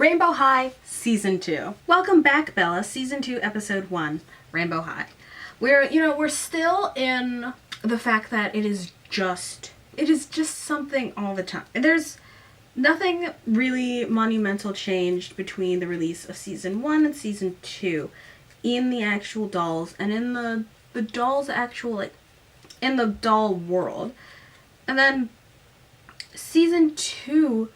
Rainbow High Season 2. Welcome back, Bella. Season 2, Episode 1, Rainbow High. We're still in the fact that it is just something all the time. There's nothing really monumental changed between the release of Season 1 and Season 2 in the actual dolls and in the dolls' actual, in the doll world. And then Season 2,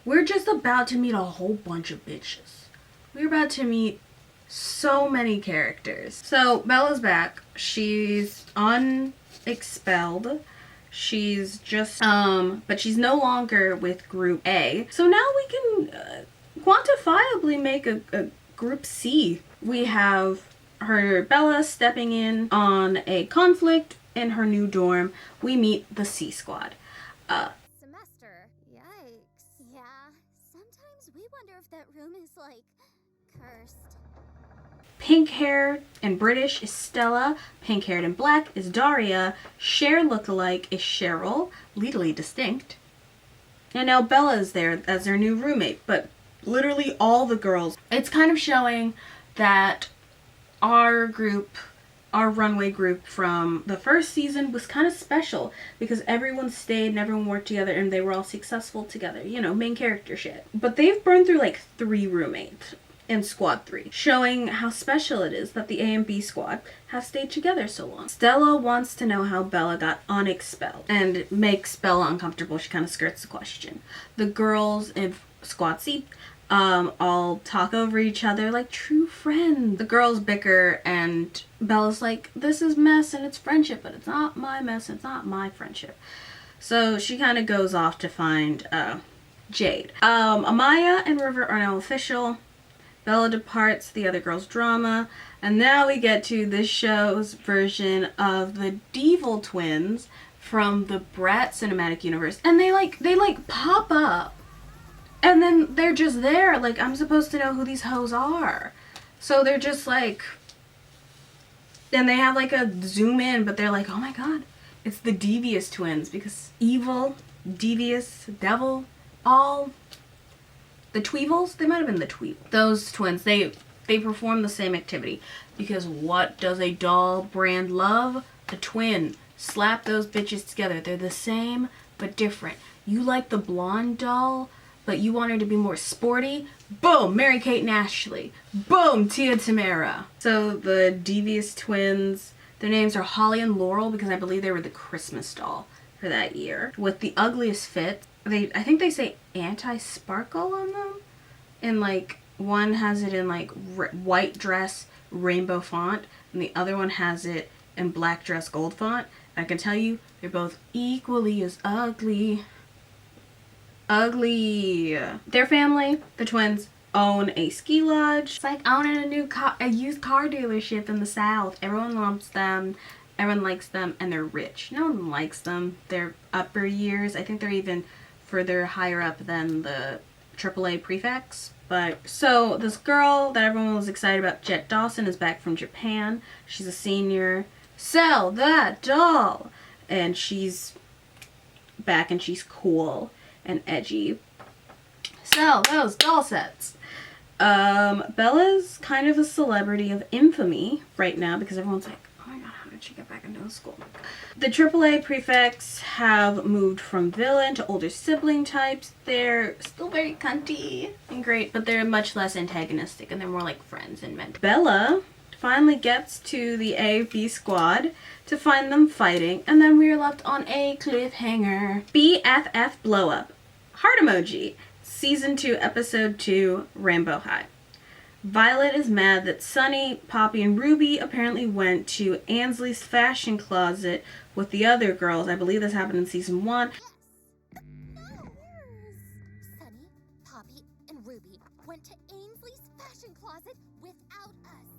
we're just about to meet a whole bunch of bitches. We're about to meet so many characters. So Bella's back. She's unexpelled. She's just, but she's no longer with Group A. So now we can quantifiably make a Group C. We have Bella stepping in on a conflict in her new dorm. We meet the C Squad. Semester. Yikes. Yeah, sometimes we wonder if that room is, cursed. Pink-haired and British is Stella. Pink-haired and black is Daria. Cher lookalike is Cheryl. Legally distinct. And now Bella is there as their new roommate. But literally all the girls. It's kind of showing that our runway group from the first season was kind of special because everyone stayed and everyone worked together and they were all successful together. You know, main character shit. But they've burned through 3 roommates in Squad 3, showing how special it is that the A and B squad have stayed together so long. Stella wants to know how Bella got unexpelled and it makes Bella uncomfortable. She kind of skirts the question. The girls in Squad C all talk over each other like true friends. The girls bicker and Bella's like, this is mess and it's friendship, but it's not my mess, it's not my friendship. So she kind of goes off to find Jade. Amaya and River are now official. Bella departs the other girls' drama, and now we get to this show's version of the Devil twins from the Brat cinematic universe. And they pop up. And then they're just there. I'm supposed to know who these hoes are. So they're just and they have a zoom in, but they're oh my god, it's the Devious twins, because evil, devious, devil, all the Tweevils, they might have been the Tweevils. Those twins, they perform the same activity, because what does a doll brand love? A twin. Slap those bitches together. They're the same but different. You like the blonde doll, but you want her to be more sporty? Boom! Mary-Kate and Ashley. Boom! Tia Tamara. So the Devious twins, their names are Holly and Laurel because I believe they were the Christmas doll for that year. With the ugliest fit, I think they say anti-sparkle on them. And one has it in white dress rainbow font, and the other one has it in black dress gold font. I can tell you, they're both equally as ugly. Their family, the twins, own a ski lodge. It's like owning a used car dealership in the South. Everyone loves them, everyone likes them, and they're rich. No one likes them. They're upper years. I think they're even further higher up than the AAA prefects. But so this girl that everyone was excited about, Jet Dawson, is back from Japan. She's a senior. Sell that doll! And she's back and she's cool and edgy. Sell those doll sets. Bella's kind of a celebrity of infamy right now because everyone's like, oh my god, how did she get back into school? The AAA prefects have moved from villain to older sibling types. They're still very cunty and great, but they're much less antagonistic and they're more like friends and men. Bella finally gets to the A-B squad to find them fighting, and then we're left on a cliffhanger. BFF blow up. Heart emoji. Season 2, Episode 2, Rainbow High. Violet is mad that Sunny, Poppy, and Ruby apparently went to Ansley's fashion closet with the other girls. I believe this happened in Season 1. Yes. No. Sunny, Poppy, and Ruby went to Ainsley's fashion closet without us.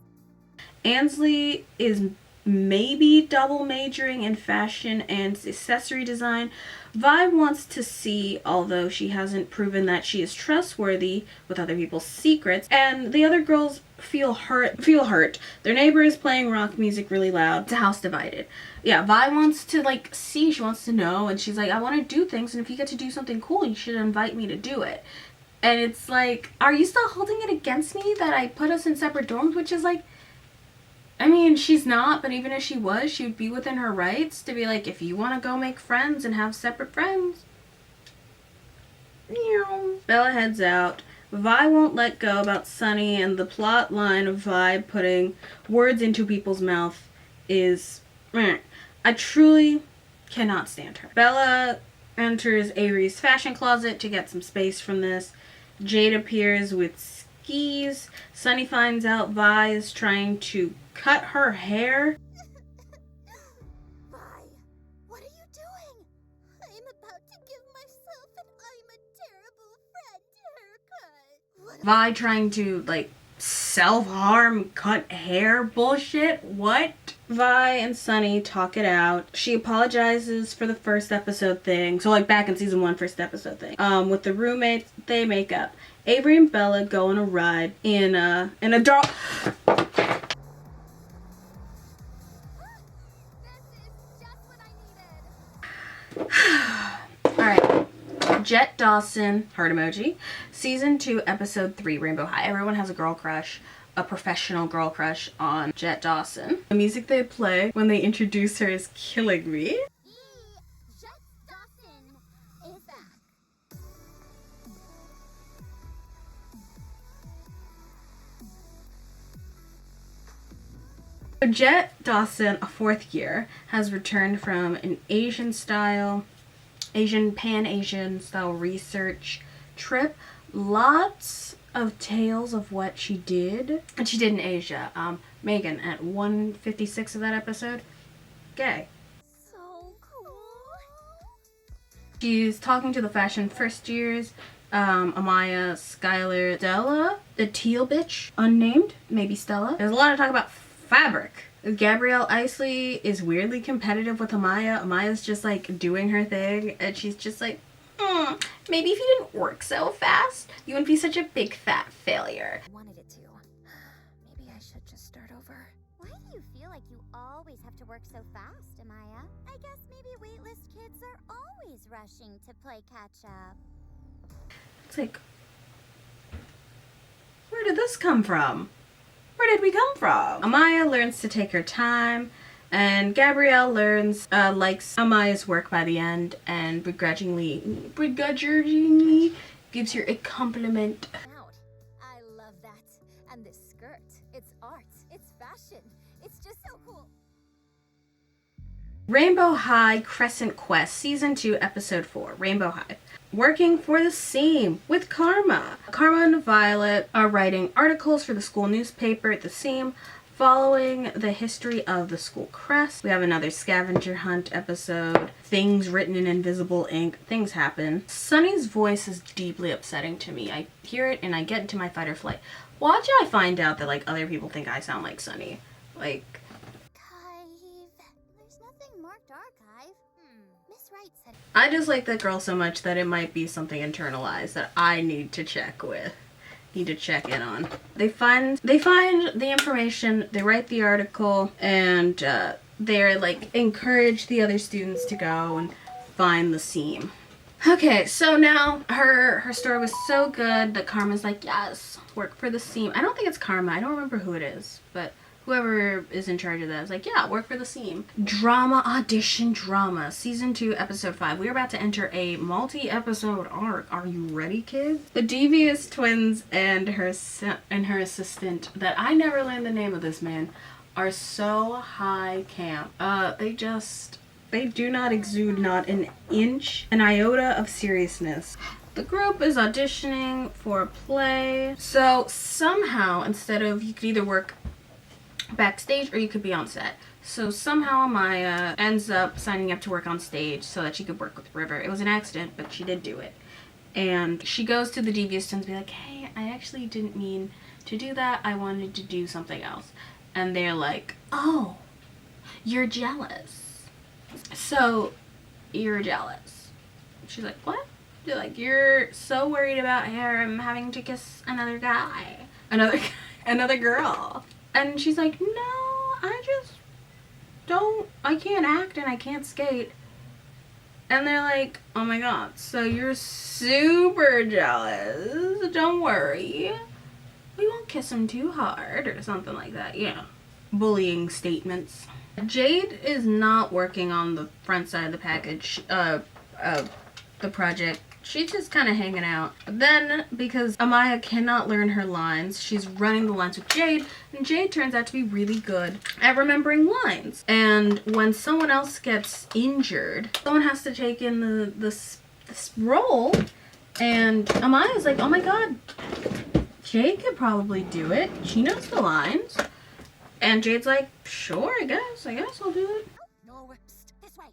Ansley is maybe double majoring in fashion and accessory design. Vi wants to see, although she hasn't proven that she is trustworthy with other people's secrets, and the other girls feel hurt. Their neighbor is playing rock music really loud. It's a house divided. Yeah, Vi wants to see, she wants to know, and she's like, I want to do things, and if you get to do something cool, you should invite me to do it. And it's like, are you still holding it against me that I put us in separate dorms? Which is like, I mean, she's not, but even if she was, she would be within her rights to be like, if you want to go make friends and have separate friends. Bella heads out. Vi won't let go about Sunny, and the plot line of Vi putting words into people's mouth is... I truly cannot stand her. Bella enters Avery's fashion closet to get some space from this. Jade appears with skis. Sunny finds out Vi is trying to cut her hair. Vi, what are you doing? I'm about to give myself an I'm a terrible friend haircut. Vi trying to, like, self-harm, cut hair bullshit? What? Vi and Sunny talk it out. She apologizes for the first episode thing. So, like, back in season 1, first episode thing. With the roommates, they make up. Avery and Bella go on a ride in a dark... Alright. Jet Dawson, heart emoji. Season 2, episode 3, Rainbow High. Everyone has a girl crush, a professional girl crush on Jet Dawson. The music they play when they introduce her is killing me. Jet Dawson is back. So Jet Dawson, a 4th year, has returned from an Pan-Asian style research trip. Lots of tales of what she did. And she did in Asia. Megan, at 156 of that episode, gay. So cool. She's talking to the fashion first years. Amaya, Skylar, Stella, the teal bitch, unnamed, maybe Stella. There's a lot of talk about fabric. Gabrielle Isley is weirdly competitive with Amaya. Amaya's just like doing her thing, and she's just like, maybe if you didn't work so fast, you wouldn't be such a big fat failure. I wanted it to. Maybe I should just start over. Why do you feel like you always have to work so fast, Amaya? I guess maybe waitlist kids are always rushing to play catch up. It's like, where did this come from? Where did we come from? Amaya learns to take her time, and Gabrielle learns, likes Amaya's work by the end, and begrudgingly gives her a compliment. Out. I love that. And this skirt. It's art. It's fashion. It's just so cool. Rainbow High Crescent Quest, Season 2, Episode 4, Rainbow High. Working for the Seam with Karma. Karma and Violet are writing articles for the school newspaper, The Seam, following the history of the school crest. We have another scavenger hunt episode. Things written in invisible ink. Things happen. Sunny's voice is deeply upsetting to me. I hear it and I get into my fight or flight. Watch I find out that, like, other people think I sound like Sunny. Like... There's nothing marked archive. Miss Wright said... I just like that girl so much that it might be something internalized that I need to check in on. They find the information, they write the article, and they're like encourage the other students to go and find the Seam. Okay, so now her story was so good that Karma's like, yes, work for the Seam. I don't think it's Karma. I don't remember who it is, but whoever is in charge of that is like, yeah, work for the Seam. Drama Audition Drama, Season 2, Episode 5. We're about to enter a multi-episode arc. Are you ready, kids? The Devious Twins and her assistant, that I never learned the name of this man, are so high camp. They do not exude not an iota of seriousness. The group is auditioning for a play. So somehow, instead of, you could either work backstage or you could be on set. So somehow Amaya ends up signing up to work on stage so that she could work with River. It was an accident, but she did do it. And she goes to the Devious Twins and be like, hey, I actually didn't mean to do that. I wanted to do something else. And they're like, oh, you're jealous. So you're jealous. She's like, what? They're like, you're so worried about him having to kiss another guy. Another girl. And she's like, no, I can't act and I can't skate. And they're like, oh my god, so you're super jealous. Don't worry. We won't kiss him too hard or something like that. Yeah. Bullying statements. Jade is not working on the front side of the package, the project. She's just kind of hanging out. Then, because Amaya cannot learn her lines, she's running the lines with Jade, and Jade turns out to be really good at remembering lines. And when someone else gets injured, someone has to take in this role, and Amaya's like, oh my god, Jade could probably do it. She knows the lines. And Jade's like, sure, I guess I'll do it. No, this way.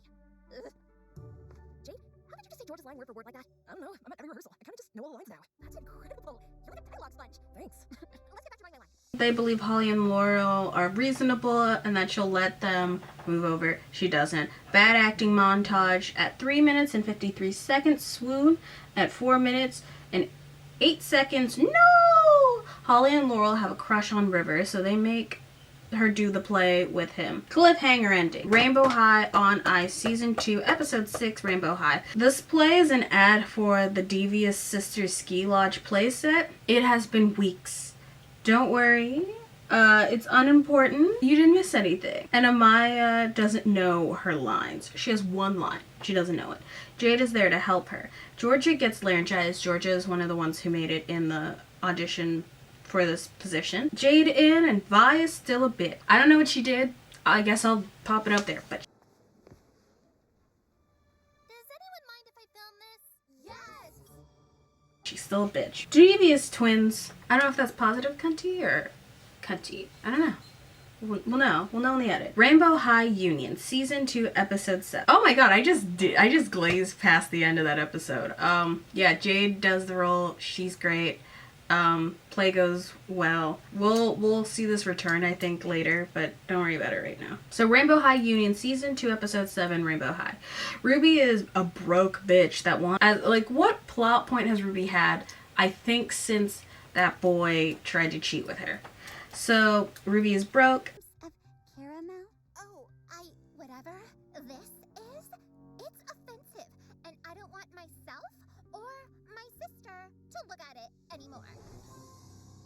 Jade, how did you just say George's line word for word like that? I don't know. I'm at every rehearsal. I kind of just know all the lines now. That's incredible. You're like a dialogue sponge. Thanks. Let's get back to my line. They believe Holly and Laurel are reasonable and that she'll let them move over. She doesn't. Bad acting montage at 3 minutes and 53 seconds. Swoon at 4 minutes and 8 seconds. No! Holly and Laurel have a crush on River, so they make her do the play with him. Cliffhanger ending. Rainbow High on Ice, Season 2, Episode 6, Rainbow High. This play is an ad for the Devious Sisters Ski Lodge playset. It has been weeks. Don't worry. It's unimportant. You didn't miss anything. And Amaya doesn't know her lines. She has one line. She doesn't know it. Jade is there to help her. Georgia gets laryngitis. Georgia is one of the ones who made it in the audition for this position. Jade in, and Vi is still a bit. I don't know what she did. I guess I'll pop it up there, but Does anyone mind if I film this? Yes! she's still a bitch. Devious Twins. I don't know if that's positive cunty or cunty. I don't know. We'll know. We'll know in the edit. Rainbow High Union, Season 2, Episode 7. Oh my god, I just glazed past the end of that episode. Yeah, Jade does the role. She's great. Play goes well. We'll see this return, I think, later, but don't worry about it right now. So Rainbow High Union, Season 2, Episode 7, Rainbow High. Ruby is a broke bitch that wants... Like, what plot point has Ruby had, I think, since that boy tried to cheat with her? So, Ruby is broke. Of caramel? Oh, whatever this is, it's offensive, and I don't want myself or my sister to look at it anymore.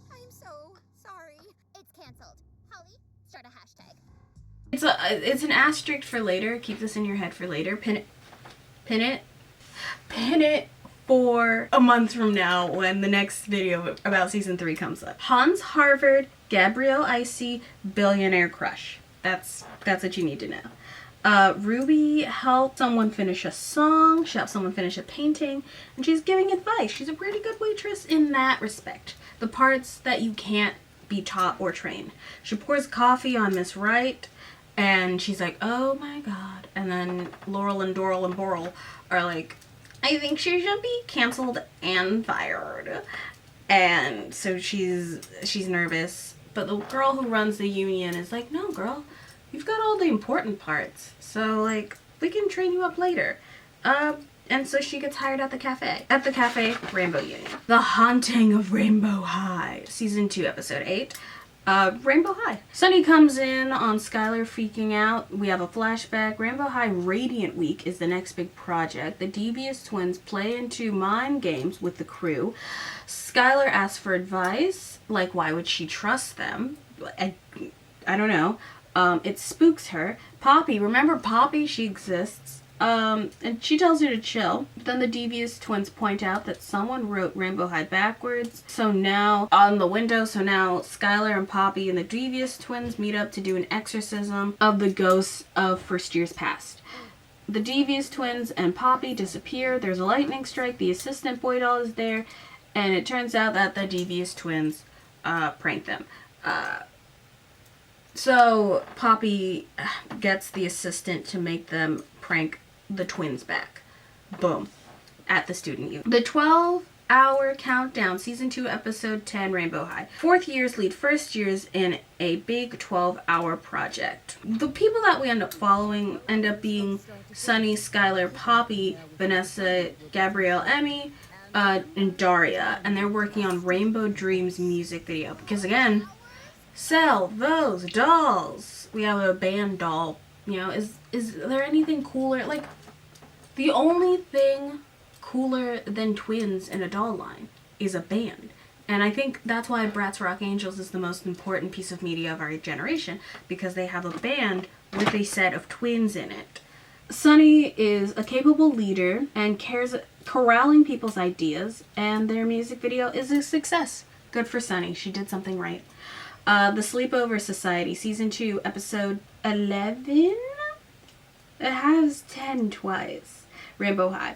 I'm so sorry. It's canceled. Holly, start a hashtag. It's an asterisk for later. Keep this in your head for later. Pin it for a month from now when the next video about Season 3 comes up. Hans Harvard, Gabrielle Icy, billionaire crush. That's what you need to know. Ruby helped someone finish a song. She helped someone finish a painting. And she's giving advice. She's a pretty good waitress in that respect. The parts that you can't be taught or trained. She pours coffee on Miss Wright. And she's like, oh my god. And then Laurel and Doral and Boral are like, I think she should be canceled and fired. And so she's nervous. But the girl who runs the union is like, no girl, you've got all the important parts. So like, we can train you up later. And so she gets hired at the cafe. At the cafe, Rainbow Union. The Haunting of Rainbow High. Season 2, Episode 8. Rainbow High. Sunny comes in on Skylar freaking out. We have a flashback. Rainbow High Radiant Week is the next big project. The Devious Twins play into mind games with the crew. Skylar asks for advice. Like, why would she trust them? I don't know. It spooks her. Poppy, remember Poppy? She exists. And she tells her to chill. Then the Devious Twins point out that someone wrote Rainbow High backwards. So now, on the window, Skylar and Poppy and the Devious Twins meet up to do an exorcism of the ghosts of first years past. The Devious Twins and Poppy disappear. There's a lightning strike. The assistant boy doll is there. And it turns out that the Devious Twins pranked them. So Poppy gets the assistant to make them prank the twins back. Boom. At the student union. The 12-hour countdown, Season 2, Episode 10, Rainbow High. Fourth years lead first years in a big 12-hour project. The people that we end up following end up being Sunny, Skylar, Poppy, Vanessa, Gabrielle, Emmy, and Daria. And they're working on Rainbow Dreams music video. Because again, sell those dolls. We have a band doll. You know, is there anything cooler? Like, The only thing cooler than twins in a doll line is a band. And I think that's why Bratz Rock Angels is the most important piece of media of our generation, because they have a band with a set of twins in it. Sunny is a capable leader and cares corralling people's ideas, and their music video is a success. Good for Sunny. She did something right. The Sleepover Society, Season 2, Episode 11? It has 10 twice. Rainbow High.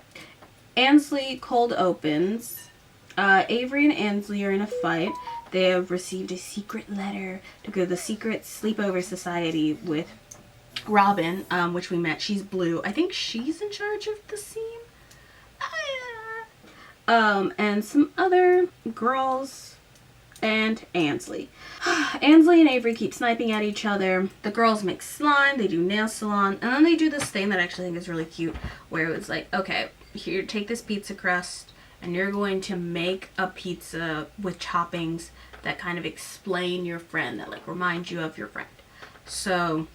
Ansley cold opens. Avery and Ansley are in a fight. They have received a secret letter to go to the secret Sleepover Society with Robin, which we met. She's blue. I think she's in charge of the scene. And some other girls and Ansley. Ansley and Avery keep sniping at each other. The girls make slime, they do nail salon, and then they do this thing that I actually think is really cute, where it was like, okay, here, take this pizza crust, and you're going to make a pizza with toppings that kind of explain your friend, that like remind you of your friend. So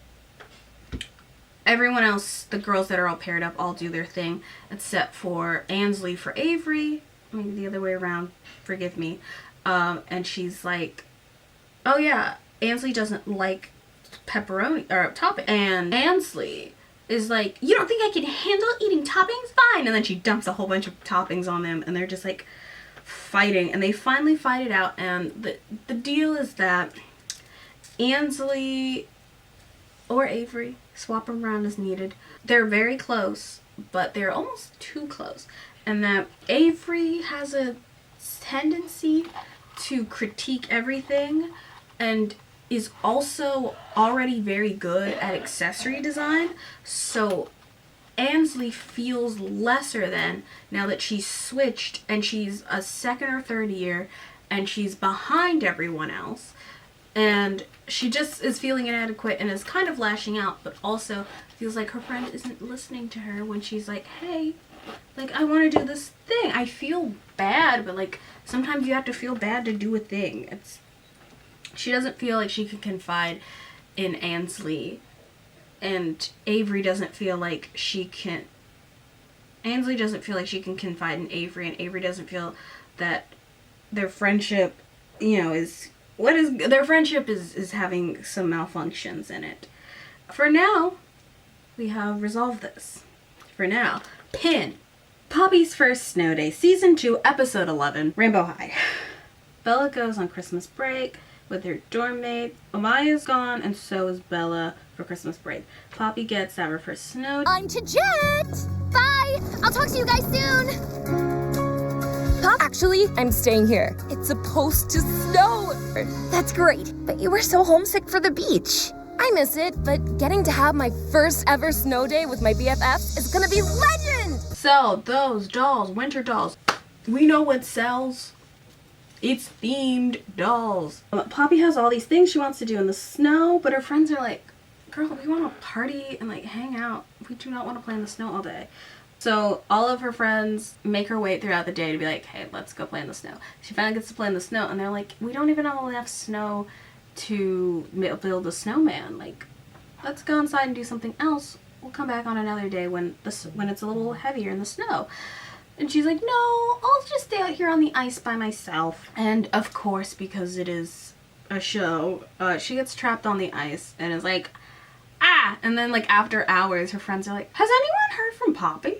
everyone else, the girls that are all paired up, all do their thing, except for Ansley for Avery. Maybe the other way around, forgive me. And she's like, oh yeah, Ansley doesn't like pepperoni or topping. And Ansley is like, you don't think I can handle eating toppings? Fine. And then she dumps a whole bunch of toppings on them, and they're just like fighting, and they finally fight it out. And the deal is that Ansley or Avery, swap them around as needed. They're very close, but they're almost too close. And that Avery has a tendency to critique everything and is also already very good at accessory design. So Ansley feels lesser than now that she's switched and she's a second or third year and she's behind everyone else. And she just is feeling inadequate and is kind of lashing out, but also feels like her friend isn't listening to her when she's like, hey, like, I want to do this thing. I feel bad, but like, sometimes you have to feel bad to do a thing. She doesn't feel like she can confide in Ansley, and Avery doesn't feel like she can. Ansley doesn't feel like she can confide in Avery, and Avery doesn't feel that their friendship, their friendship is having some malfunctions in it. For now, we have resolved this. For now, Pin. Poppy's First Snow Day, Season 2, Episode 11, Rainbow High. Bella goes on Christmas break with her dorm mate. Amaya's gone, and so is Bella for Christmas break. Poppy gets our first snow. I'm to jet! Bye! I'll talk to you guys soon! Pop? Actually, I'm staying here. It's supposed to snow! That's great, but you were so homesick for the beach. I miss it, but getting to have my first ever snow day with my BFFs is gonna be legend! Sell those dolls, winter dolls. We know what sells. It's themed dolls. Poppy has all these things she wants to do in the snow, but her friends are like, girl, we want to party and like hang out. We do not want to play in the snow all day. So all of her friends make her wait throughout the day to be like, hey, let's go play in the snow. She finally gets to play in the snow, and they're like, we don't even have enough snow to build a snowman. Like, let's go inside and do something else. We'll come back on another day when it's a little heavier in the snow. And she's like, no, I'll just stay out here on the ice by myself. And of course, because it is a show, she gets trapped on the ice and is like, ah! And then like after hours, her friends are like, has anyone heard from Poppy?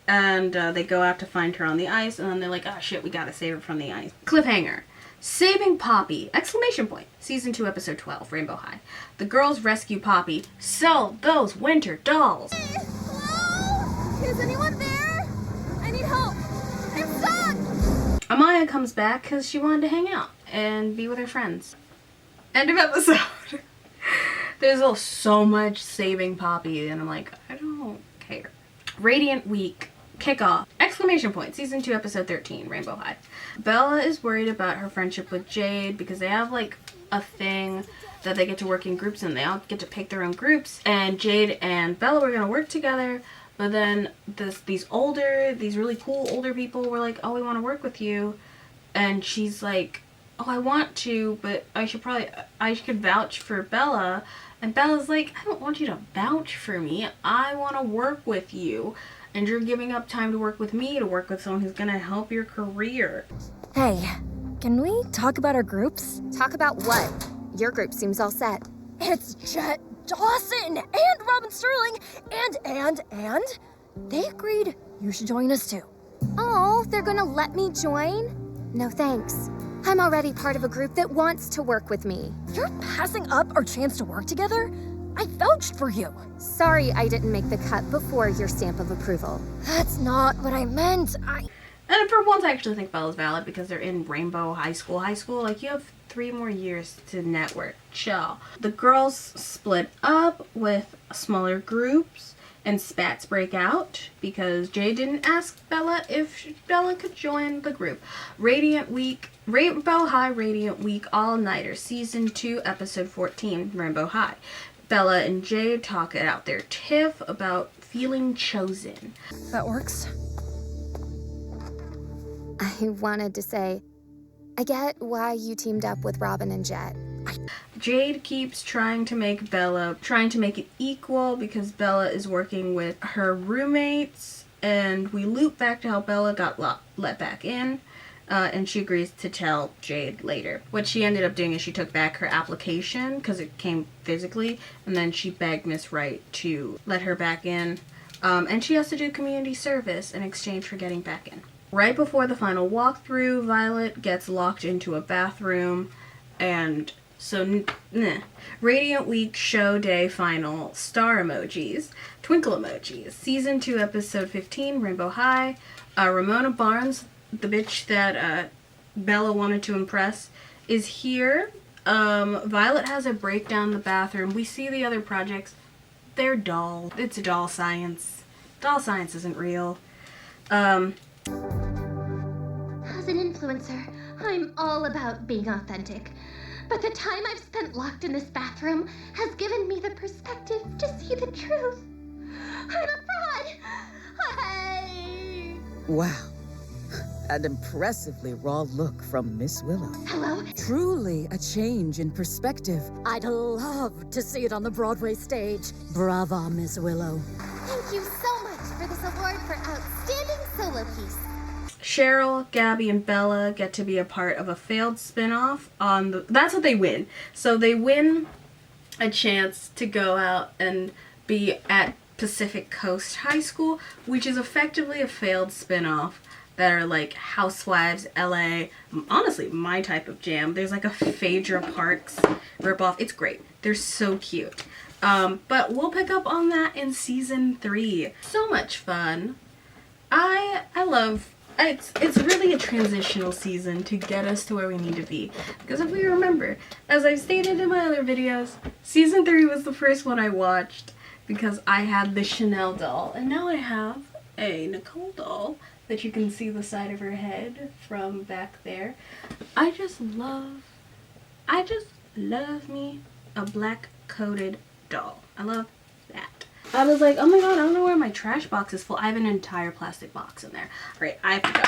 And they go out to find her on the ice, and then they're like, oh shit, we gotta save her from the ice. Cliffhanger. Saving Poppy! Exclamation point. Season 2, Episode 12, Rainbow High. The girls rescue Poppy. Sell those winter dolls! Hello? Is anyone there? I need help. I'm stuck! Amaya comes back because she wanted to hang out and be with her friends. End of episode. There's so much saving Poppy, and I'm like, I don't care. Radiant Week. Kickoff. Exclamation point. Season 2, Episode 13, Rainbow High. Bella is worried about her friendship with Jade because they have like a thing that they get to work in groups, and they all get to pick their own groups. And Jade and Bella were gonna work together, but then these really cool older people were like, oh, we want to work with you. And she's like, oh, I want to, but I could vouch for Bella. And Bella's like, I don't want you to vouch for me. I want to work with you. and you're giving up time to work with me to work with someone who's gonna help your career. Hey, can we talk about our groups? Talk about what? Your group seems all set. It's Jet Dawson and Robin Sterling and they agreed you should join us too. Oh, they're gonna let me join? No thanks. I'm already part of a group that wants to work with me. You're passing up our chance to work together? I vouched for you. Sorry I didn't make the cut before your stamp of approval. That's not what I meant. And for once, I actually think Bella's valid because they're in Rainbow High School. Like, you have 3 more years to network. Chill. The girls split up with smaller groups, and spats break out because Jay didn't ask Bella if Bella could join the group. Rainbow High Radiant Week All-Nighter, Season 2, Episode 14, Rainbow High. Bella and Jay talk it out their tiff about feeling chosen. That works. I wanted to say, I get why you teamed up with Robin and Jet. Jade keeps trying to make it equal because Bella is working with her roommates, and we loop back to how Bella got let back in, and she agrees to tell Jade later. What she ended up doing is she took back her application because it came physically, and then she begged Miss Wright to let her back in, and she has to do community service in exchange for getting back in. Right before the final walkthrough, Violet gets locked into a bathroom, and so, Radiant Week Show Day Final, star emojis, twinkle emojis, Season 2, Episode 15, Rainbow High. Ramona Barnes, the bitch that Bella wanted to impress, is here. Violet has a breakdown in the bathroom. We see the other projects. They're dull. It's doll science. Doll science isn't real. As an influencer, I'm all about being authentic. But the time I've spent locked in this bathroom has given me the perspective to see the truth. I'm a fraud! Wow. An impressively raw look from Miss Willow. Hello? Truly a change in perspective. I'd love to see it on the Broadway stage. Brava, Miss Willow. Thank you so much for this award for outstanding solo piece. Cheryl, Gabby, and Bella get to be a part of a failed spin-off on the... That's what they win. So they win a chance to go out and be at Pacific Coast High School, which is effectively a failed spin-off that are like Housewives, LA. Honestly, my type of jam. There's like a Phaedra Parks ripoff. It's great. They're so cute. But we'll pick up on that in Season 3. So much fun. I love... It's really a transitional season to get us to where we need to be. Because if we remember, as I stated in my other videos, Season 3 was the first one I watched because I had the Chanel doll. And now I have a Nicole doll that you can see the side of her head from back there. I just love me a black coated doll. I love that. I was like, oh my god, I don't know where my trash box is full. I have an entire plastic box in there. Alright, I have to go.